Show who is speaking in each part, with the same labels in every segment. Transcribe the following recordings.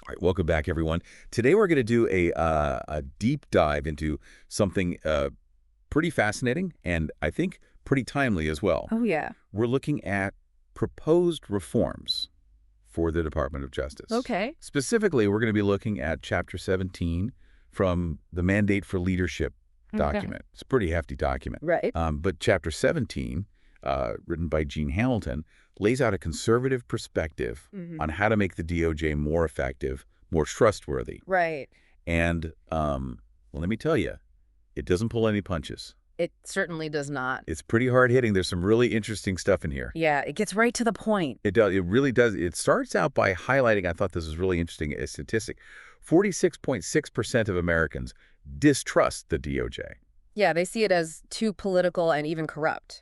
Speaker 1: right, welcome back, everyone. Today we're going to do a deep dive into something pretty fascinating and I think pretty timely as well.
Speaker 2: Oh, yeah.
Speaker 1: We're looking at proposed reforms for the Department of Justice.
Speaker 2: Okay.
Speaker 1: Specifically, we're going to be looking at Chapter 17 from the Mandate for Leadership document. It's a pretty hefty document.
Speaker 2: Right.
Speaker 1: But Chapter 17, written by Gene Hamilton, lays out a conservative perspective on how to make the DOJ more effective, more trustworthy.
Speaker 2: Right.
Speaker 1: And well, let me tell you, it doesn't pull any punches.
Speaker 2: It certainly does not.
Speaker 1: It's pretty hard-hitting. There's some really interesting stuff in here.
Speaker 2: Yeah, it gets right to the point.
Speaker 1: It does. It really does. It starts out by highlighting, I thought this was really interesting, a statistic. 46.6% of Americans distrust the DOJ.
Speaker 2: Yeah, they see it as too political and even corrupt.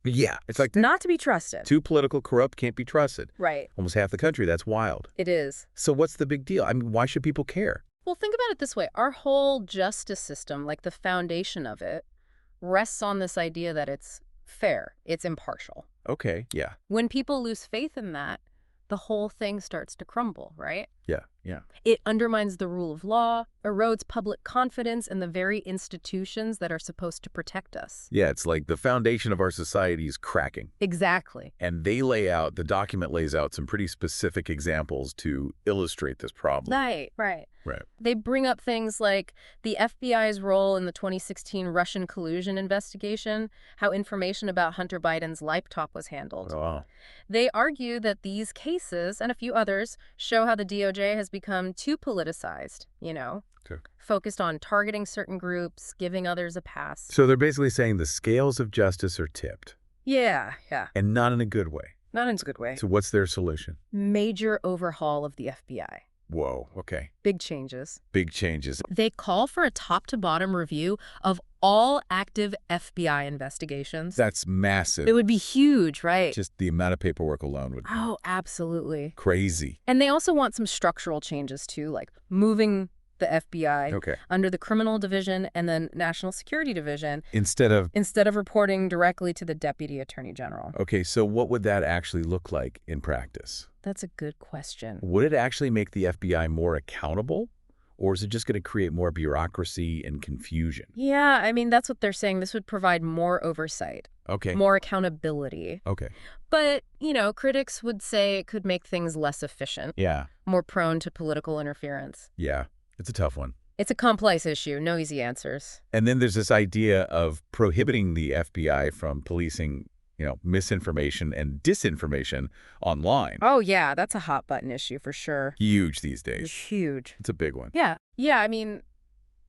Speaker 1: Yeah. It's like
Speaker 2: Not to be trusted.
Speaker 1: too political, corrupt, can't be trusted.
Speaker 2: Right.
Speaker 1: Almost half the country. That's wild.
Speaker 2: It is.
Speaker 1: So what's the big deal? I mean, why should people care?
Speaker 2: Well, think about it this way. Our whole justice system, like the foundation of it, rests on this idea that it's fair, it's impartial.
Speaker 1: Okay. Yeah.
Speaker 2: When people lose faith in that, the whole thing starts to crumble, right?
Speaker 1: Yeah. Yeah.
Speaker 2: It undermines the rule of law, erodes public confidence in the very institutions that are supposed to protect us.
Speaker 1: Yeah. It's like the foundation of our society is cracking.
Speaker 2: Exactly.
Speaker 1: And the document lays out some pretty specific examples to illustrate this problem.
Speaker 2: Right, right.
Speaker 1: Right.
Speaker 2: They bring up things like the FBI's role in the 2016 Russian collusion investigation, how information about Hunter Biden's laptop was handled.
Speaker 1: Oh, wow.
Speaker 2: They argue that these cases, and a few others, show how the DOJ has become too politicized,
Speaker 1: Okay.
Speaker 2: focused on targeting certain groups, giving others a pass.
Speaker 1: So they're basically saying the scales of justice are tipped,
Speaker 2: Yeah.
Speaker 1: and not in a good way.
Speaker 2: Not in a good way.
Speaker 1: So what's their solution?
Speaker 2: Major overhaul of the FBI.
Speaker 1: Whoa. Okay.
Speaker 2: Big changes.
Speaker 1: Big changes.
Speaker 2: They call for a top-to-bottom review of all active FBI investigations.
Speaker 1: That's massive.
Speaker 2: It would be huge, right?
Speaker 1: Just the amount of paperwork alone would be
Speaker 2: Oh, absolutely.
Speaker 1: crazy.
Speaker 2: And they also want some structural changes, too, like moving the FBI
Speaker 1: Okay.
Speaker 2: under the Criminal Division and then National Security Division
Speaker 1: Instead of
Speaker 2: reporting directly to the Deputy Attorney General.
Speaker 1: okay, so what would that actually look like in practice?
Speaker 2: That's a good question.
Speaker 1: Would it actually make the FBI more accountable, or is it just going to create more bureaucracy and confusion?
Speaker 2: Yeah, I mean, that's what they're saying. This would provide more oversight,
Speaker 1: Okay.
Speaker 2: more accountability.
Speaker 1: Okay.
Speaker 2: But, critics would say it could make things less efficient,
Speaker 1: Yeah.
Speaker 2: more prone to political interference.
Speaker 1: Yeah. It's a tough one.
Speaker 2: It's a complex issue, no easy answers.
Speaker 1: And then there's this idea of prohibiting the FBI from policing, misinformation and disinformation online.
Speaker 2: Oh, yeah, that's a hot button issue for sure.
Speaker 1: Huge these days.
Speaker 2: It's huge.
Speaker 1: It's a big one.
Speaker 2: Yeah. Yeah, I mean,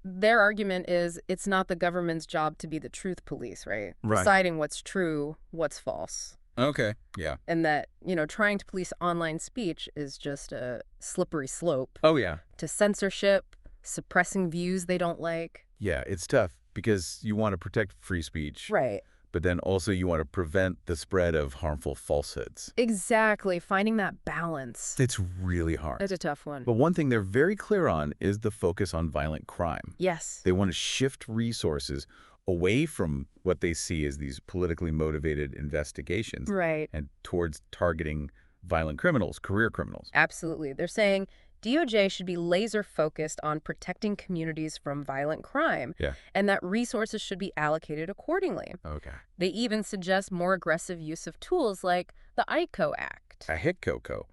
Speaker 2: their argument is it's not the government's job to be the truth police, right?
Speaker 1: Right.
Speaker 2: Deciding what's true, what's false.
Speaker 1: Okay. Yeah.
Speaker 2: And that, trying to police online speech is just a slippery slope
Speaker 1: Oh, yeah.
Speaker 2: to censorship, suppressing views they don't like.
Speaker 1: Yeah, it's tough because you want to protect free speech,
Speaker 2: Right.
Speaker 1: but then also you want to prevent the spread of harmful falsehoods.
Speaker 2: Exactly. Finding that balance.
Speaker 1: It's really hard.
Speaker 2: That's a tough one.
Speaker 1: But one thing they're very clear on is the focus on violent crime.
Speaker 2: Yes.
Speaker 1: They want to shift resources away from what they see as these politically motivated investigations
Speaker 2: Right.
Speaker 1: and towards targeting violent criminals, career criminals.
Speaker 2: Absolutely. They're saying DOJ should be laser focused on protecting communities from violent crime.
Speaker 1: Yeah.
Speaker 2: And that resources should be allocated accordingly.
Speaker 1: Okay.
Speaker 2: They even suggest more aggressive use of tools like the ICO Act.
Speaker 1: A HICCO.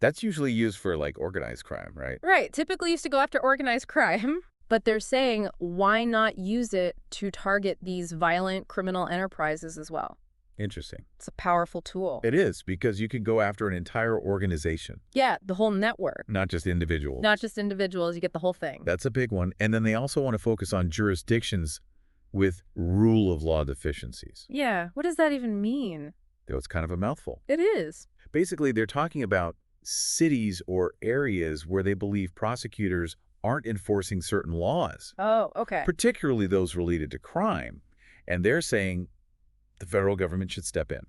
Speaker 1: That's usually used for organized crime, right?
Speaker 2: Right. Typically used to go after organized crime. But they're saying, why not use it to target these violent criminal enterprises as well?
Speaker 1: Interesting.
Speaker 2: It's a powerful tool.
Speaker 1: It is, because you can go after an entire organization,
Speaker 2: Yeah, the whole network.
Speaker 1: not just individuals.
Speaker 2: Not just individuals, you get the whole thing.
Speaker 1: That's a big one. And then they also want to focus on jurisdictions with rule of law deficiencies.
Speaker 2: Yeah, what does that even mean?
Speaker 1: Though it's kind of a mouthful.
Speaker 2: It is.
Speaker 1: Basically, they're talking about cities or areas where they believe prosecutors aren't enforcing certain laws,
Speaker 2: Oh, okay.
Speaker 1: particularly those related to crime. And they're saying the federal government should step in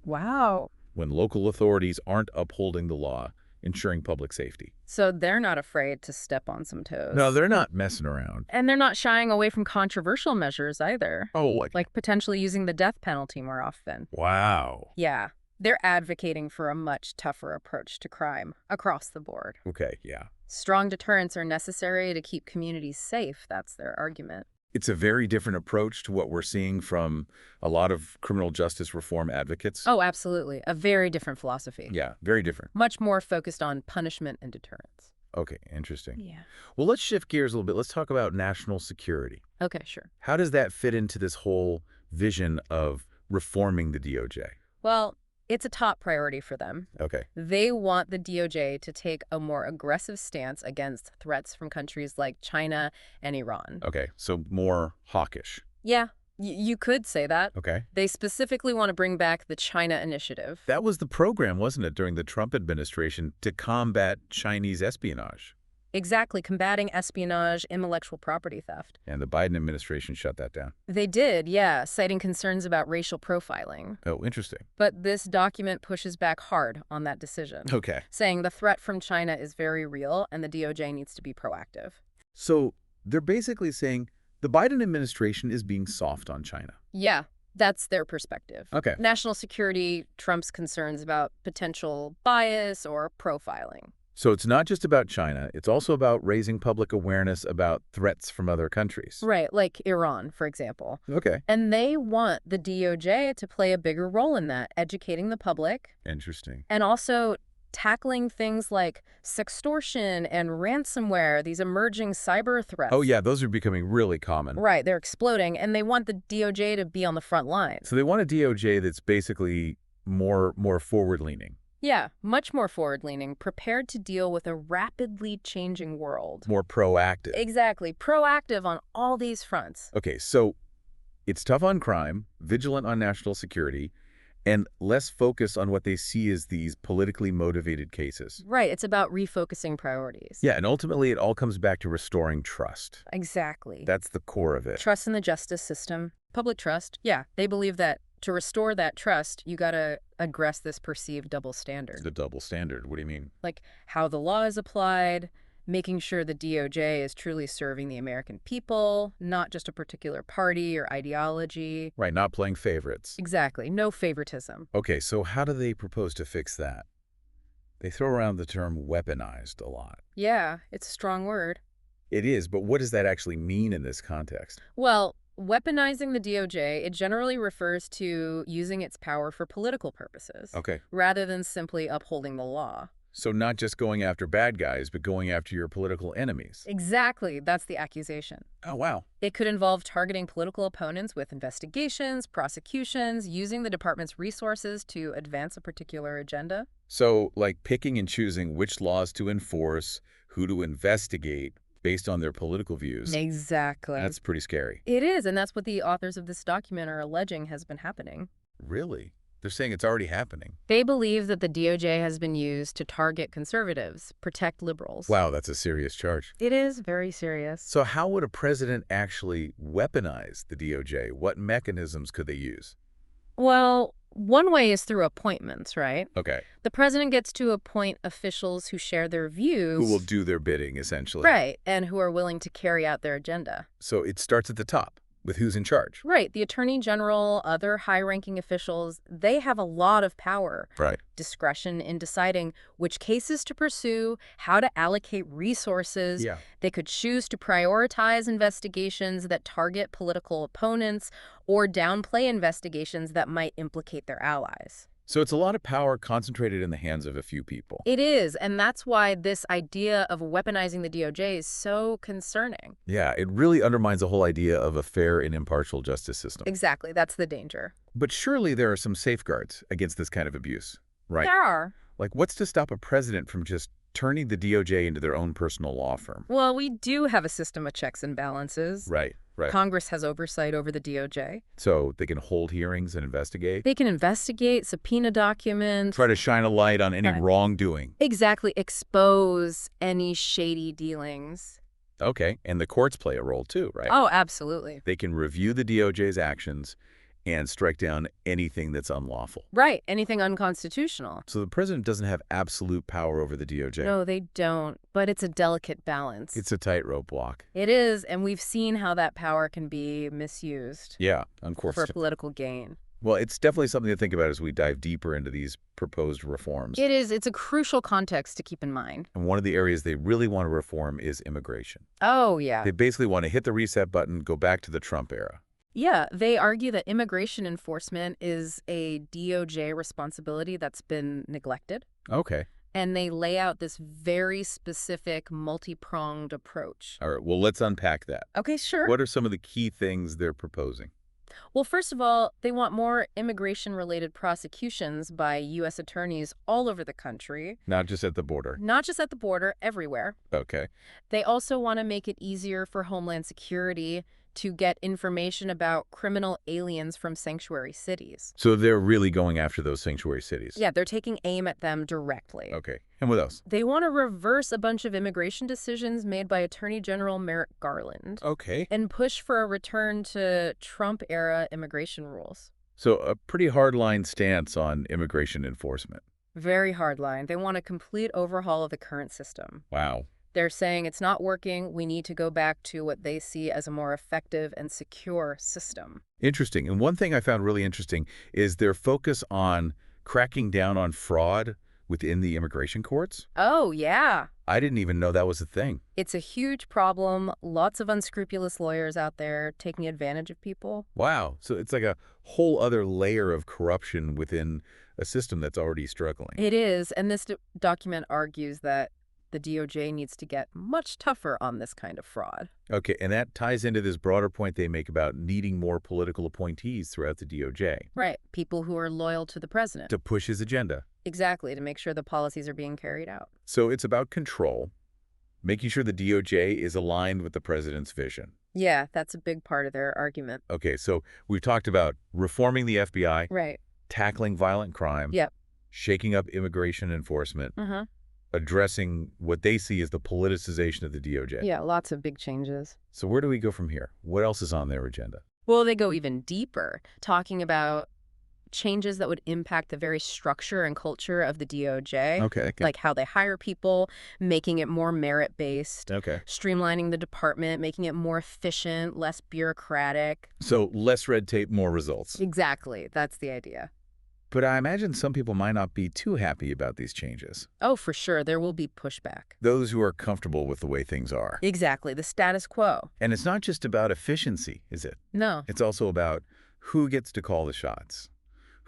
Speaker 2: Wow.
Speaker 1: when local authorities aren't upholding the law, ensuring public safety.
Speaker 2: So they're not afraid to step on some toes.
Speaker 1: No, they're not messing around.
Speaker 2: And they're not shying away from controversial measures either.
Speaker 1: Oh,
Speaker 2: Like potentially using the death penalty more often.
Speaker 1: wow.
Speaker 2: Yeah. They're advocating for a much tougher approach to crime across the board.
Speaker 1: Okay, yeah.
Speaker 2: Strong deterrents are necessary to keep communities safe. That's their argument.
Speaker 1: It's a very different approach to what we're seeing from a lot of criminal justice reform advocates.
Speaker 2: Oh, absolutely. A very different philosophy.
Speaker 1: Yeah, very different.
Speaker 2: Much more focused on punishment and deterrence.
Speaker 1: Okay, interesting.
Speaker 2: Yeah.
Speaker 1: Well, let's shift gears a little bit. Let's talk about national security.
Speaker 2: Okay, sure.
Speaker 1: How does that fit into this whole vision of reforming the DOJ?
Speaker 2: Well, it's a top priority for them.
Speaker 1: Okay.
Speaker 2: They want the DOJ to take a more aggressive stance against threats from countries like China and Iran.
Speaker 1: Okay, so more hawkish.
Speaker 2: Yeah, you could say that.
Speaker 1: Okay.
Speaker 2: They specifically want to bring back the China Initiative.
Speaker 1: That was the program, wasn't it, during the Trump administration to combat Chinese espionage?
Speaker 2: Exactly, combating espionage, intellectual property theft.
Speaker 1: And the Biden administration shut that down.
Speaker 2: They did, yeah, citing concerns about racial profiling.
Speaker 1: Oh, interesting.
Speaker 2: But this document pushes back hard on that decision,
Speaker 1: Okay.
Speaker 2: saying the threat from China is very real and the DOJ needs to be proactive.
Speaker 1: So they're basically saying the Biden administration is being soft on China.
Speaker 2: Yeah, that's their perspective.
Speaker 1: Okay.
Speaker 2: National security trumps concerns about potential bias or profiling.
Speaker 1: So it's not just about China. It's also about raising public awareness about threats from other countries.
Speaker 2: Right, like Iran, for example.
Speaker 1: Okay.
Speaker 2: And they want the DOJ to play a bigger role in that, educating the public.
Speaker 1: Interesting.
Speaker 2: And also tackling things like sextortion and ransomware, these emerging cyber threats.
Speaker 1: Oh, yeah, those are becoming really common.
Speaker 2: Right, they're exploding, and they want the DOJ to be on the front lines.
Speaker 1: So they want a DOJ that's basically more forward-leaning.
Speaker 2: Yeah, much more forward-leaning, prepared to deal with a rapidly changing world.
Speaker 1: More proactive.
Speaker 2: Exactly, proactive on all these fronts.
Speaker 1: Okay, so it's tough on crime, vigilant on national security, and less focused on what they see as these politically motivated cases.
Speaker 2: Right, it's about refocusing priorities.
Speaker 1: Yeah, and ultimately it all comes back to restoring trust.
Speaker 2: Exactly.
Speaker 1: That's the core of it.
Speaker 2: Trust in the justice system. Public trust. Yeah, they believe that to restore that trust, you gotta address this perceived double standard.
Speaker 1: The double standard, what do you mean?
Speaker 2: Like how the law is applied, making sure the DOJ is truly serving the American people, not just a particular party or ideology.
Speaker 1: Right, not playing favorites.
Speaker 2: Exactly, no favoritism.
Speaker 1: Okay, so how do they propose to fix that? They throw around the term weaponized a lot.
Speaker 2: Yeah, it's a strong word.
Speaker 1: It is, but what does that actually mean in this context?
Speaker 2: Well, weaponizing the DOJ, it generally refers to using its power for political purposes,
Speaker 1: Okay.
Speaker 2: rather than simply upholding the law.
Speaker 1: So not just going after bad guys, but going after your political enemies.
Speaker 2: Exactly, that's the accusation.
Speaker 1: Oh, wow.
Speaker 2: It could involve targeting political opponents with investigations, prosecutions, using the department's resources to advance a particular agenda.
Speaker 1: So, like picking and choosing which laws to enforce, who to investigate, based on their political views.
Speaker 2: Exactly.
Speaker 1: That's pretty scary.
Speaker 2: It is, and that's what the authors of this document are alleging has been happening.
Speaker 1: Really? They're saying it's already happening.
Speaker 2: They believe that the DOJ has been used to target conservatives, protect liberals.
Speaker 1: Wow, that's a serious charge.
Speaker 2: It is very serious.
Speaker 1: So how would a president actually weaponize the DOJ? What mechanisms could they use?
Speaker 2: Well, one way is through appointments, right?
Speaker 1: Okay.
Speaker 2: The president gets to appoint officials who share their views.
Speaker 1: Who will do their bidding, essentially.
Speaker 2: Right, and who are willing to carry out their agenda.
Speaker 1: So it starts at the top, with who's in charge.
Speaker 2: Right, the attorney general, other high-ranking officials, they have a lot of power.
Speaker 1: Right.
Speaker 2: Discretion in deciding which cases to pursue, how to allocate resources.
Speaker 1: Yeah.
Speaker 2: They could choose to prioritize investigations that target political opponents or downplay investigations that might implicate their allies.
Speaker 1: So it's a lot of power concentrated in the hands of a few people.
Speaker 2: It is, and that's why this idea of weaponizing the DOJ is so concerning.
Speaker 1: Yeah, it really undermines the whole idea of a fair and impartial justice system.
Speaker 2: Exactly, that's the danger.
Speaker 1: But surely there are some safeguards against this kind of abuse, right?
Speaker 2: There are.
Speaker 1: Like, what's to stop a president from just turning the DOJ into their own personal law firm?
Speaker 2: Well, we do have a system of checks and balances.
Speaker 1: Right, right.
Speaker 2: Congress has oversight over the DOJ.
Speaker 1: So they can hold hearings and investigate?
Speaker 2: They can investigate, subpoena documents.
Speaker 1: Try to shine a light on any wrongdoing.
Speaker 2: Exactly, expose any shady dealings.
Speaker 1: Okay, and the courts play a role too, right?
Speaker 2: Oh, absolutely.
Speaker 1: They can review the DOJ's actions and strike down anything that's unlawful.
Speaker 2: Right, anything unconstitutional.
Speaker 1: So the president doesn't have absolute power over the DOJ.
Speaker 2: No, they don't, but it's a delicate balance.
Speaker 1: It's a tightrope walk.
Speaker 2: It is, and we've seen how that power can be misused.
Speaker 1: Yeah, of course.
Speaker 2: For political gain.
Speaker 1: Well, it's definitely something to think about as we dive deeper into these proposed reforms.
Speaker 2: It is. It's a crucial context to keep in mind.
Speaker 1: And one of the areas they really want to reform is immigration.
Speaker 2: Oh, yeah.
Speaker 1: They basically want to hit the reset button, go back to the Trump era.
Speaker 2: Yeah, they argue that immigration enforcement is a DOJ responsibility that's been neglected.
Speaker 1: Okay.
Speaker 2: And they lay out this very specific, multi-pronged approach.
Speaker 1: All right. Well, let's unpack that.
Speaker 2: Okay, sure.
Speaker 1: What are some of the key things they're proposing?
Speaker 2: Well, first of all, they want more immigration-related prosecutions by U.S. attorneys all over the country.
Speaker 1: Not just at the border.
Speaker 2: Not just at the border, everywhere.
Speaker 1: Okay.
Speaker 2: They also want to make it easier for Homeland Security to get information about criminal aliens from sanctuary cities.
Speaker 1: So they're really going after those sanctuary cities.
Speaker 2: Yeah, they're taking aim at them directly.
Speaker 1: Okay. And what else?
Speaker 2: They want to reverse a bunch of immigration decisions made by Attorney General Merrick Garland.
Speaker 1: Okay.
Speaker 2: And push for a return to Trump-era immigration rules.
Speaker 1: So a pretty hardline stance on immigration enforcement.
Speaker 2: Very hard line. They want a complete overhaul of the current system.
Speaker 1: Wow.
Speaker 2: They're saying it's not working. We need to go back to what they see as a more effective and secure system.
Speaker 1: Interesting. And one thing I found really interesting is their focus on cracking down on fraud within the immigration courts.
Speaker 2: Oh, yeah.
Speaker 1: I didn't even know that was a thing.
Speaker 2: It's a huge problem. Lots of unscrupulous lawyers out there taking advantage of people.
Speaker 1: Wow. So it's like a whole other layer of corruption within a system that's already struggling.
Speaker 2: It is. And this document argues that the DOJ needs to get much tougher on this kind of fraud.
Speaker 1: Okay, and that ties into this broader point they make about needing more political appointees throughout the DOJ.
Speaker 2: Right. People who are loyal to the president.
Speaker 1: To push his agenda.
Speaker 2: Exactly, to make sure the policies are being carried out.
Speaker 1: So it's about control, making sure the DOJ is aligned with the president's vision.
Speaker 2: Yeah, that's a big part of their argument.
Speaker 1: Okay, so we've talked about reforming the FBI,
Speaker 2: Right.
Speaker 1: tackling violent crime,
Speaker 2: Yep.
Speaker 1: shaking up immigration enforcement, addressing what they see as the politicization of the DOJ.
Speaker 2: Yeah, lots of big changes.
Speaker 1: So where do we go from here? What else is on their agenda?
Speaker 2: Well, they go even deeper, talking about changes that would impact the very structure and culture of the DOJ.
Speaker 1: Okay.
Speaker 2: Like how they hire people, making it more merit-based,
Speaker 1: Okay.
Speaker 2: streamlining the department, making it more efficient, less bureaucratic.
Speaker 1: So less red tape, more results.
Speaker 2: Exactly. That's the idea.
Speaker 1: But I imagine some people might not be too happy about these changes.
Speaker 2: Oh, for sure. There will be pushback.
Speaker 1: Those who are comfortable with the way things are.
Speaker 2: Exactly. The status quo.
Speaker 1: And it's not just about efficiency, is it?
Speaker 2: No.
Speaker 1: It's also about who gets to call the shots.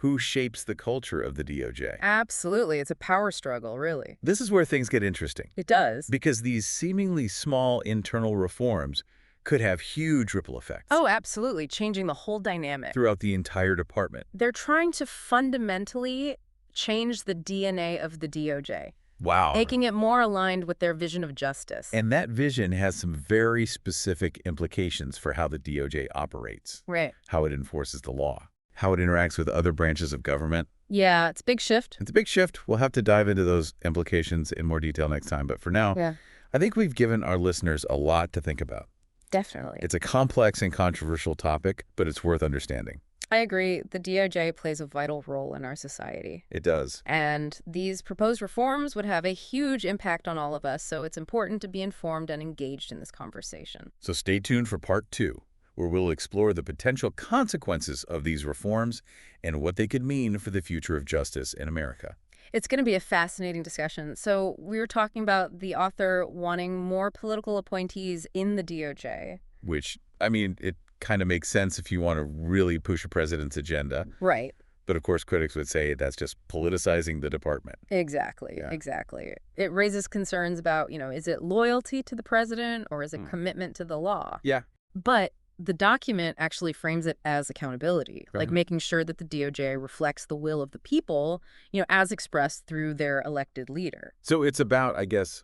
Speaker 1: Who shapes the culture of the DOJ?
Speaker 2: Absolutely. It's a power struggle, really.
Speaker 1: This is where things get interesting.
Speaker 2: It does.
Speaker 1: Because these seemingly small internal reforms could have huge ripple effects.
Speaker 2: Oh, absolutely. Changing the whole dynamic.
Speaker 1: Throughout the entire department.
Speaker 2: They're trying to fundamentally change the DNA of the DOJ.
Speaker 1: Wow.
Speaker 2: Making it more aligned with their vision of justice.
Speaker 1: And that vision has some very specific implications for how the DOJ operates.
Speaker 2: Right.
Speaker 1: How it enforces the law. How it interacts with other branches of government.
Speaker 2: Yeah, it's a big shift.
Speaker 1: It's a big shift. We'll have to dive into those implications in more detail next time. But for now, I think we've given our listeners a lot to think about.
Speaker 2: Definitely.
Speaker 1: It's a complex and controversial topic, but it's worth understanding.
Speaker 2: I agree. The DOJ plays a vital role in our society.
Speaker 1: It does.
Speaker 2: And these proposed reforms would have a huge impact on all of us, so it's important to be informed and engaged in this conversation.
Speaker 1: So stay tuned for part 2, where we'll explore the potential consequences of these reforms and what they could mean for the future of justice in America.
Speaker 2: It's going to be a fascinating discussion. So we were talking about the author wanting more political appointees in the DOJ.
Speaker 1: Which, I mean, it kind of makes sense if you want to really push a president's agenda.
Speaker 2: Right.
Speaker 1: But of course, critics would say that's just politicizing the department.
Speaker 2: Exactly.
Speaker 1: Yeah.
Speaker 2: Exactly. It raises concerns about, is it loyalty to the president or is it commitment to the law?
Speaker 1: Yeah.
Speaker 2: But the document actually frames it as accountability, like making sure that the DOJ reflects the will of the people, as expressed through their elected leader.
Speaker 1: So it's about, I guess,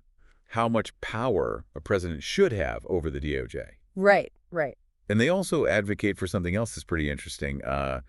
Speaker 1: how much power a president should have over the DOJ.
Speaker 2: Right, right.
Speaker 1: And they also advocate for something else that's pretty interesting, a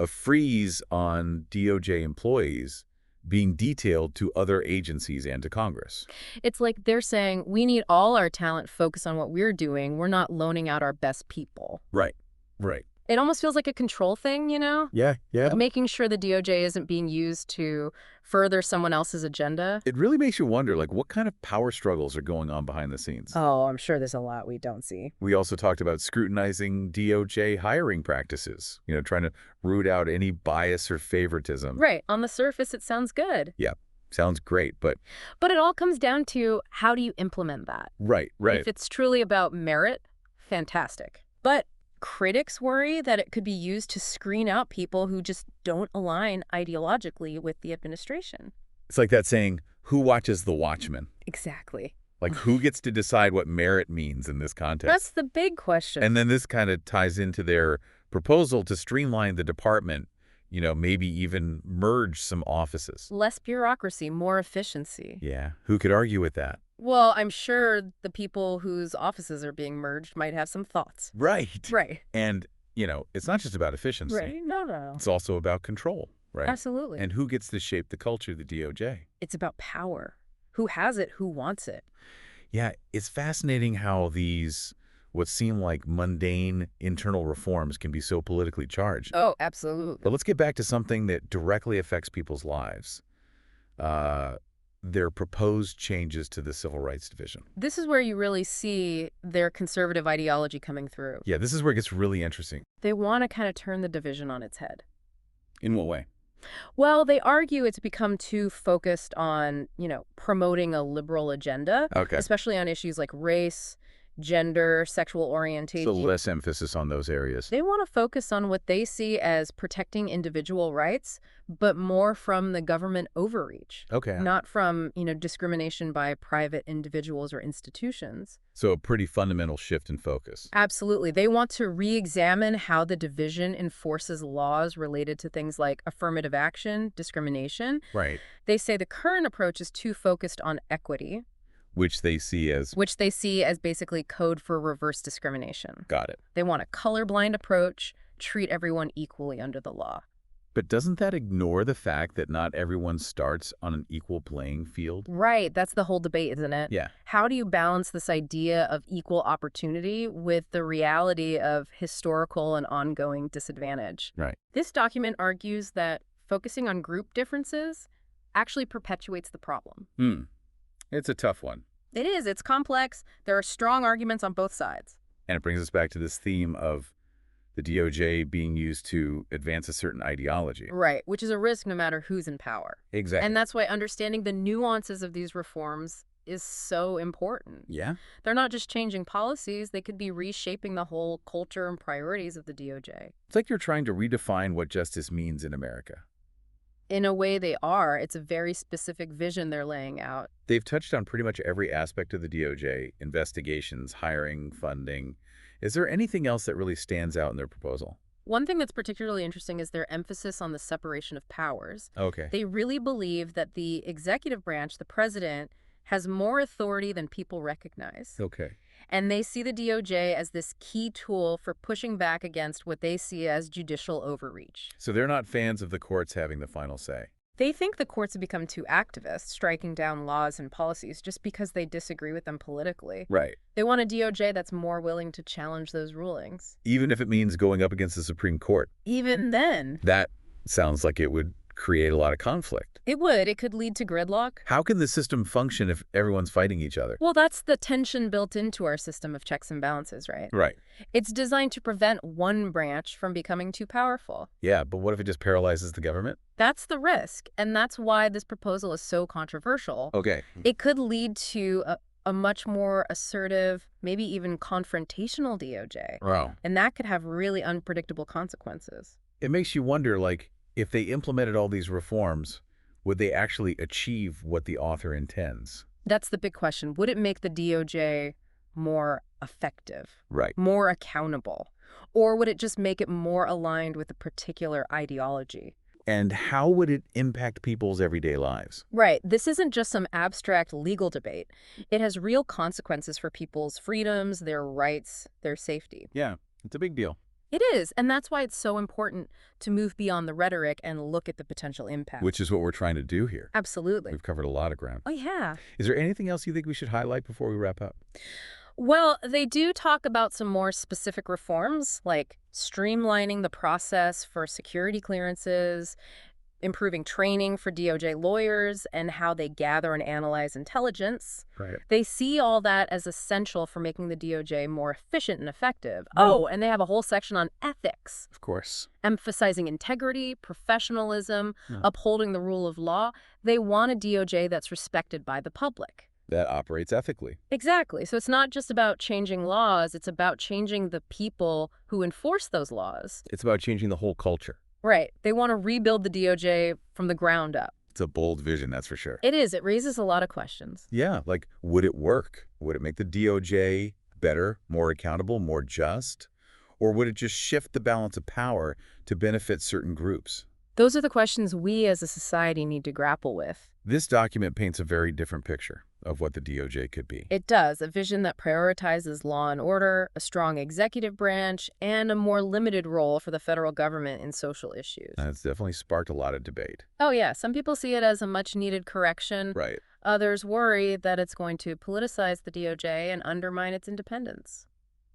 Speaker 1: freeze on DOJ employees being detailed to other agencies and to Congress.
Speaker 2: It's like they're saying, we need all our talent focused on what we're doing. We're not loaning out our best people.
Speaker 1: Right, right.
Speaker 2: It almost feels like a control thing, you know?
Speaker 1: Yeah, yeah.
Speaker 2: Making sure the DOJ isn't being used to further someone else's agenda.
Speaker 1: It really makes you wonder, like, what kind of power struggles are going on behind the scenes?
Speaker 2: Oh, I'm sure there's a lot we don't see.
Speaker 1: We also talked about scrutinizing DOJ hiring practices, trying to root out any bias or favoritism.
Speaker 2: Right. On the surface, it sounds good.
Speaker 1: Yeah, sounds great, but...
Speaker 2: But it all comes down to how do you implement that?
Speaker 1: Right, right.
Speaker 2: If it's truly about merit, fantastic. But critics worry that it could be used to screen out people who just don't align ideologically with the administration.
Speaker 1: It's like that saying, who watches the Watchmen?
Speaker 2: Exactly.
Speaker 1: Like, who gets to decide what merit means in this context?
Speaker 2: That's the big question.
Speaker 1: And then this kind of ties into their proposal to streamline the department, maybe even merge some offices.
Speaker 2: Less bureaucracy, more efficiency.
Speaker 1: Yeah, who could argue with that?
Speaker 2: Well, I'm sure the people whose offices are being merged might have some thoughts.
Speaker 1: Right.
Speaker 2: Right.
Speaker 1: And, it's not just about efficiency.
Speaker 2: Right. No.
Speaker 1: It's also about control, right?
Speaker 2: Absolutely.
Speaker 1: And who gets to shape the culture of the DOJ?
Speaker 2: It's about power. Who has it? Who wants it?
Speaker 1: Yeah, it's fascinating how these, what seem like mundane internal reforms can be so politically charged.
Speaker 2: Oh, absolutely.
Speaker 1: But let's get back to something that directly affects people's lives. Their proposed changes to the Civil Rights Division.
Speaker 2: This is where you really see their conservative ideology coming through.
Speaker 1: Yeah, this is where it gets really interesting.
Speaker 2: They want to kind of turn the division on its head.
Speaker 1: In what way?
Speaker 2: Well, they argue it's become too focused on, promoting a liberal agenda,
Speaker 1: Okay.
Speaker 2: especially on issues like race, gender, sexual orientation.
Speaker 1: So less emphasis on those areas.
Speaker 2: They want to focus on what they see as protecting individual rights, but more from the government overreach.
Speaker 1: Okay.
Speaker 2: Not from, discrimination by private individuals or institutions.
Speaker 1: So a pretty fundamental shift in focus.
Speaker 2: Absolutely. They want to re-examine how the division enforces laws related to things like affirmative action, discrimination.
Speaker 1: Right.
Speaker 2: They say the current approach is too focused on equity.
Speaker 1: Which they see as...
Speaker 2: basically code for reverse discrimination.
Speaker 1: Got it.
Speaker 2: They want a colorblind approach, treat everyone equally under the law.
Speaker 1: But doesn't that ignore the fact that not everyone starts on an equal playing field?
Speaker 2: Right. That's the whole debate, isn't it?
Speaker 1: Yeah.
Speaker 2: How do you balance this idea of equal opportunity with the reality of historical and ongoing disadvantage?
Speaker 1: Right.
Speaker 2: This document argues that focusing on group differences actually perpetuates the problem.
Speaker 1: It's a tough one.
Speaker 2: It is. It's complex. There are strong arguments on both sides.
Speaker 1: And it brings us back to this theme of the DOJ being used to advance a certain ideology.
Speaker 2: Right, which is a risk no matter who's in power.
Speaker 1: Exactly.
Speaker 2: And that's why understanding the nuances of these reforms is so important.
Speaker 1: Yeah?
Speaker 2: They're not just changing policies, they could be reshaping the whole culture and priorities of the DOJ.
Speaker 1: It's like you're trying to redefine what justice means in America.
Speaker 2: In a way they are. It's a very specific vision they're laying out.
Speaker 1: They've touched on pretty much every aspect of the DOJ, investigations, hiring, funding. Is there anything else that really stands out in their proposal?
Speaker 2: One thing that's particularly interesting is their emphasis on the separation of powers.
Speaker 1: Okay.
Speaker 2: They really believe that the executive branch, the president, has more authority than people recognize.
Speaker 1: Okay.
Speaker 2: And they see the DOJ as this key tool for pushing back against what they see as judicial overreach.
Speaker 1: So they're not fans of the courts having the final say.
Speaker 2: They think the courts have become too activist, striking down laws and policies just because they disagree with them politically.
Speaker 1: Right.
Speaker 2: They want a DOJ that's more willing to challenge those rulings.
Speaker 1: Even if it means going up against the Supreme Court.
Speaker 2: Even then.
Speaker 1: That sounds like it would create a lot of conflict.
Speaker 2: It would. It could lead to gridlock.
Speaker 1: How can the system function if everyone's fighting each other?
Speaker 2: Well, that's the tension built into our system of checks and balances, right?
Speaker 1: Right.
Speaker 2: It's designed to prevent one branch from becoming too powerful.
Speaker 1: Yeah, but what if it just paralyzes the government?
Speaker 2: That's the risk, and that's why this proposal is so controversial.
Speaker 1: Okay.
Speaker 2: It could lead to a much more assertive, maybe even confrontational DOJ.
Speaker 1: Wow.
Speaker 2: And that could have really unpredictable consequences.
Speaker 1: It makes you wonder, like, if they implemented all these reforms, would they actually achieve what the author intends?
Speaker 2: That's the big question. Would it make the DOJ more effective?
Speaker 1: Right.
Speaker 2: More accountable? Or would it just make it more aligned with a particular ideology?
Speaker 1: And how would it impact people's everyday lives?
Speaker 2: Right. This isn't just some abstract legal debate. It has real consequences for people's freedoms, their rights, their safety.
Speaker 1: Yeah, it's a big deal.
Speaker 2: It is, and that's why it's so important to move beyond the rhetoric and look at the potential impact.
Speaker 1: Which is what we're trying to do here.
Speaker 2: Absolutely.
Speaker 1: We've covered a lot of ground.
Speaker 2: Oh, yeah.
Speaker 1: Is there anything else you think we should highlight before we wrap up?
Speaker 2: Well, they do talk about some more specific reforms, like streamlining the process for security clearances, improving training for DOJ lawyers, and how they gather and analyze intelligence.
Speaker 1: Right.
Speaker 2: They see all that as essential for making the DOJ more efficient and effective.
Speaker 1: Right.
Speaker 2: Oh, and they have a whole section on ethics,
Speaker 1: Of course.
Speaker 2: emphasizing integrity, professionalism,
Speaker 1: Yeah.
Speaker 2: upholding the rule of law. They want a DOJ that's respected by the public.
Speaker 1: That operates ethically.
Speaker 2: Exactly. So it's not just about changing laws, it's about changing the people who enforce those laws.
Speaker 1: It's about changing the whole culture.
Speaker 2: Right. They want to rebuild the DOJ from the ground up.
Speaker 1: It's a bold vision, that's for sure.
Speaker 2: It is. It raises a lot of questions.
Speaker 1: Yeah, like, would it work? Would it make the DOJ better, more accountable, more just? Or would it just shift the balance of power to benefit certain groups?
Speaker 2: Those are the questions we as a society need to grapple with.
Speaker 1: This document paints a very different picture of what the DOJ could be.
Speaker 2: It does, a vision that prioritizes law and order, a strong executive branch, and a more limited role for the federal government in social issues.
Speaker 1: It's definitely sparked a lot of debate.
Speaker 2: Oh yeah, some people see it as a much-needed correction.
Speaker 1: Right.
Speaker 2: Others worry that it's going to politicize the DOJ and undermine its independence.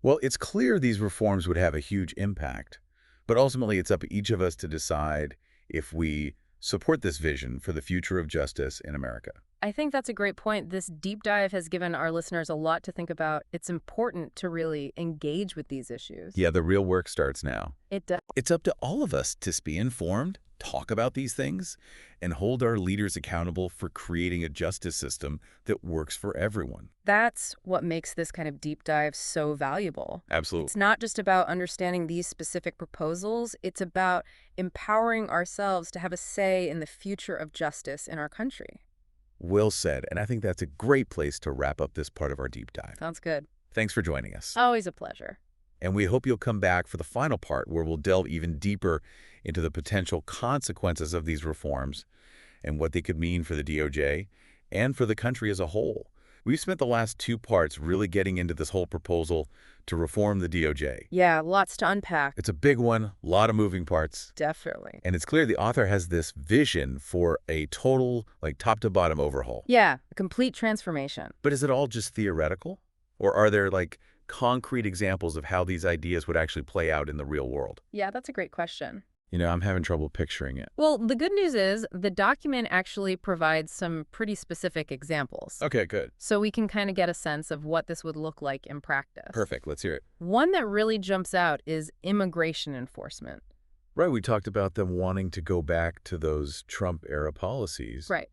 Speaker 1: Well, it's clear these reforms would have a huge impact, but ultimately it's up to each of us to decide if we support this vision for the future of justice in America.
Speaker 2: I think that's a great point. This deep dive has given our listeners a lot to think about. It's important to really engage with these issues.
Speaker 1: Yeah, the real work starts now.
Speaker 2: It does.
Speaker 1: It's up to all of us to be informed, talk about these things, and hold our leaders accountable for creating a justice system that works for everyone.
Speaker 2: That's what makes this kind of deep dive so valuable.
Speaker 1: Absolutely.
Speaker 2: It's not just about understanding these specific proposals. It's about empowering ourselves to have a say in the future of justice in our country.
Speaker 1: Well said, and I think that's a great place to wrap up this part of our deep dive.
Speaker 2: Sounds good.
Speaker 1: Thanks for joining us.
Speaker 2: Always a pleasure.
Speaker 1: And we hope you'll come back for the final part where we'll delve even deeper into the potential consequences of these reforms and what they could mean for the DOJ and for the country as a whole. We've spent the last two parts really getting into this whole proposal to reform the DOJ.
Speaker 2: Yeah, lots to unpack.
Speaker 1: It's a big one, a lot of moving parts.
Speaker 2: Definitely.
Speaker 1: And it's clear the author has this vision for a total, top-to-bottom overhaul.
Speaker 2: Yeah, a complete transformation.
Speaker 1: But is it all just theoretical? Or are there, concrete examples of how these ideas would actually play out in the real world?
Speaker 2: Yeah, that's a great question.
Speaker 1: I'm having trouble picturing it.
Speaker 2: Well, the good news is the document actually provides some pretty specific examples.
Speaker 1: Okay, good.
Speaker 2: So we can kind of get a sense of what this would look like in practice.
Speaker 1: Perfect. Let's hear it.
Speaker 2: One that really jumps out is immigration enforcement.
Speaker 1: Right, we talked about them wanting to go back to those Trump-era policies.
Speaker 2: Right.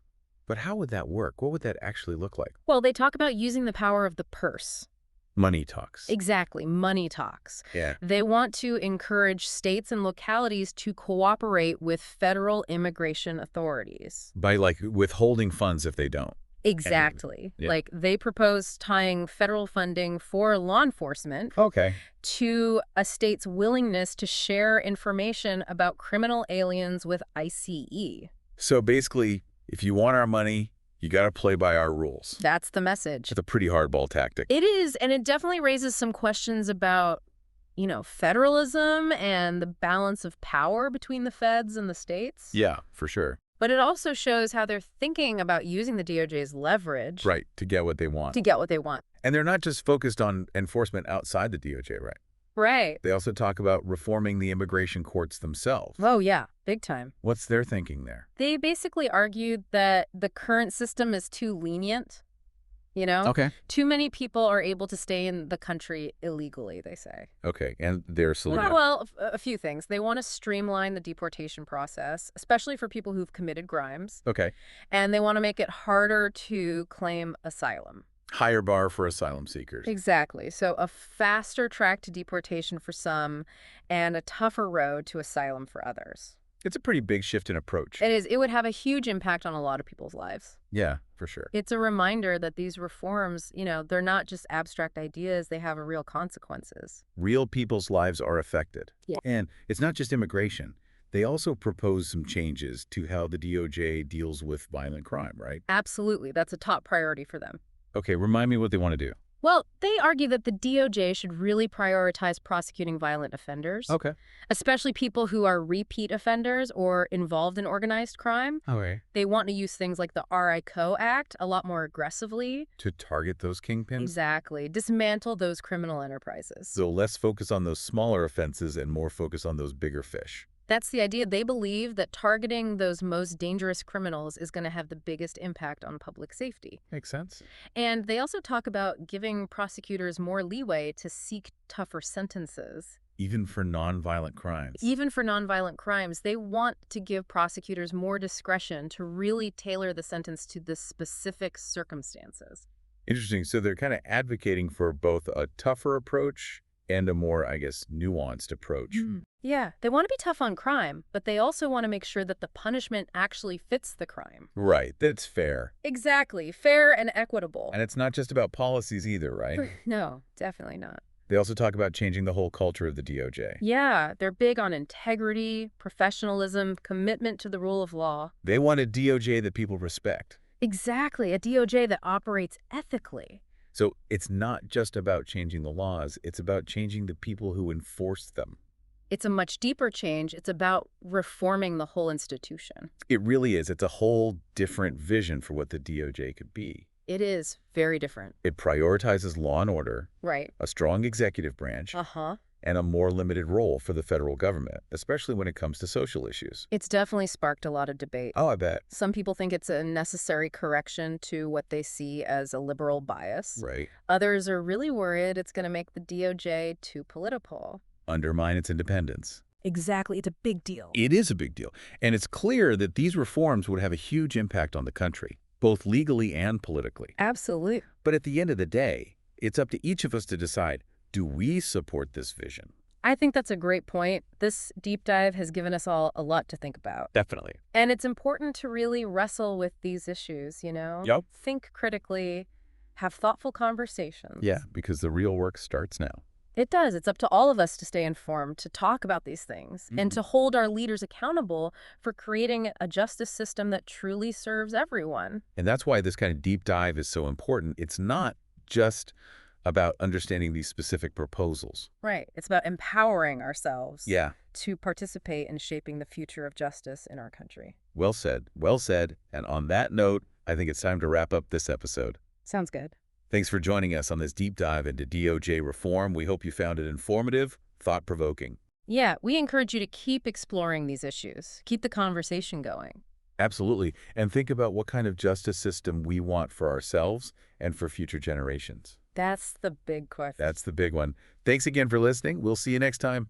Speaker 1: But how would that work? What would that actually look like?
Speaker 2: Well, they talk about using the power of the purse.
Speaker 1: Money talks.
Speaker 2: Exactly, money talks.
Speaker 1: Yeah.
Speaker 2: They want to encourage states and localities to cooperate with federal immigration authorities.
Speaker 1: By, withholding funds if they don't.
Speaker 2: Exactly.
Speaker 1: Yeah.
Speaker 2: They propose tying federal funding for law enforcement
Speaker 1: Okay.
Speaker 2: to a state's willingness to share information about criminal aliens with ICE.
Speaker 1: So basically, if you want our money, you got to play by our rules.
Speaker 2: That's the message.
Speaker 1: It's a pretty hardball tactic.
Speaker 2: It is, and it definitely raises some questions about, federalism and the balance of power between the feds and the states.
Speaker 1: Yeah, for sure.
Speaker 2: But it also shows how they're thinking about using the DOJ's leverage.
Speaker 1: Right, to get what they want.
Speaker 2: To get what they want.
Speaker 1: And they're not just focused on enforcement outside the DOJ, right?
Speaker 2: Right.
Speaker 1: They also talk about reforming the immigration courts themselves.
Speaker 2: Oh, yeah. Big time.
Speaker 1: What's their thinking there?
Speaker 2: They basically argued that the current system is too lenient.
Speaker 1: Okay.
Speaker 2: Too many people are able to stay in the country illegally, they say.
Speaker 1: Okay, and their solution?
Speaker 2: Well, a few things. They want to streamline the deportation process, especially for people who've committed crimes.
Speaker 1: Okay.
Speaker 2: And they want to make it harder to claim asylum.
Speaker 1: Higher bar for asylum seekers.
Speaker 2: Exactly. So a faster track to deportation for some and a tougher road to asylum for others.
Speaker 1: It's a pretty big shift in approach.
Speaker 2: It is. It would have a huge impact on a lot of people's lives.
Speaker 1: Yeah, for sure.
Speaker 2: It's a reminder that these reforms, they're not just abstract ideas, they have real consequences.
Speaker 1: Real people's lives are affected.
Speaker 2: Yeah.
Speaker 1: And it's not just immigration. They also propose some changes to how the DOJ deals with violent crime, right?
Speaker 2: Absolutely. That's a top priority for them.
Speaker 1: Okay, remind me what they want to do.
Speaker 2: Well, they argue that the DOJ should really prioritize prosecuting violent offenders,
Speaker 1: Okay.
Speaker 2: especially people who are repeat offenders or involved in organized crime.
Speaker 1: Okay.
Speaker 2: They want to use things like the RICO Act a lot more aggressively.
Speaker 1: To target those kingpins?
Speaker 2: Exactly. Dismantle those criminal enterprises.
Speaker 1: So less focus on those smaller offenses and more focus on those bigger fish.
Speaker 2: That's the idea. They believe that targeting those most dangerous criminals is going to have the biggest impact on public safety.
Speaker 1: Makes sense.
Speaker 2: And they also talk about giving prosecutors more leeway to seek tougher sentences.
Speaker 1: Even for nonviolent crimes.
Speaker 2: Even for nonviolent crimes, they want to give prosecutors more discretion to really tailor the sentence to the specific circumstances.
Speaker 1: Interesting. So they're kind of advocating for both a tougher approach and a more, I guess, nuanced approach.
Speaker 2: Yeah, they want to be tough on crime, but they also want to make sure that the punishment actually fits the crime.
Speaker 1: Right. That's fair.
Speaker 2: Exactly. Fair and equitable.
Speaker 1: And it's not just about policies either, right?
Speaker 2: No, definitely not.
Speaker 1: They also talk about changing the whole culture of the DOJ.
Speaker 2: Yeah, they're big on integrity, professionalism, commitment to the rule of law.
Speaker 1: They want a DOJ that people respect.
Speaker 2: Exactly, a DOJ that operates ethically.
Speaker 1: So it's not just about changing the laws, it's about changing the people who enforce them.
Speaker 2: It's a much deeper change. It's about reforming the whole institution.
Speaker 1: It really is. It's a whole different vision for what the DOJ could be.
Speaker 2: It is very different.
Speaker 1: It prioritizes law and order,
Speaker 2: Right.
Speaker 1: a strong executive branch,
Speaker 2: Uh-huh.
Speaker 1: and a more limited role for the federal government, especially when it comes to social issues.
Speaker 2: It's definitely sparked a lot of debate.
Speaker 1: Oh, I bet.
Speaker 2: Some people think it's a necessary correction to what they see as a liberal bias.
Speaker 1: Right.
Speaker 2: Others are really worried it's going to make the DOJ too political.
Speaker 1: Undermine its independence.
Speaker 2: Exactly. It's a big deal.
Speaker 1: It is a big deal. And it's clear that these reforms would have a huge impact on the country, both legally and politically.
Speaker 2: Absolutely.
Speaker 1: But at the end of the day, it's up to each of us to decide, do we support this vision?
Speaker 2: I think that's a great point. This deep dive has given us all a lot to think about.
Speaker 1: Definitely.
Speaker 2: And it's important to really wrestle with these issues, you know?
Speaker 1: Yep.
Speaker 2: Think critically, have thoughtful conversations.
Speaker 1: Yeah, because the real work starts now.
Speaker 2: It does. It's up to all of us to stay informed, to talk about these things, and to hold our leaders accountable for creating a justice system that truly serves everyone.
Speaker 1: And that's why this kind of deep dive is so important. It's not just about understanding these specific proposals.
Speaker 2: Right. It's about empowering ourselves
Speaker 1: to
Speaker 2: participate in shaping the future of justice in our country.
Speaker 1: Well said. Well said. And on that note, I think it's time to wrap up this episode.
Speaker 2: Sounds good.
Speaker 1: Thanks for joining us on this deep dive into DOJ reform. We hope you found it informative, thought-provoking.
Speaker 2: Yeah, we encourage you to keep exploring these issues. Keep the conversation going.
Speaker 1: Absolutely. And think about what kind of justice system we want for ourselves and for future generations.
Speaker 2: That's the big question.
Speaker 1: That's the big one. Thanks again for listening. We'll see you next time.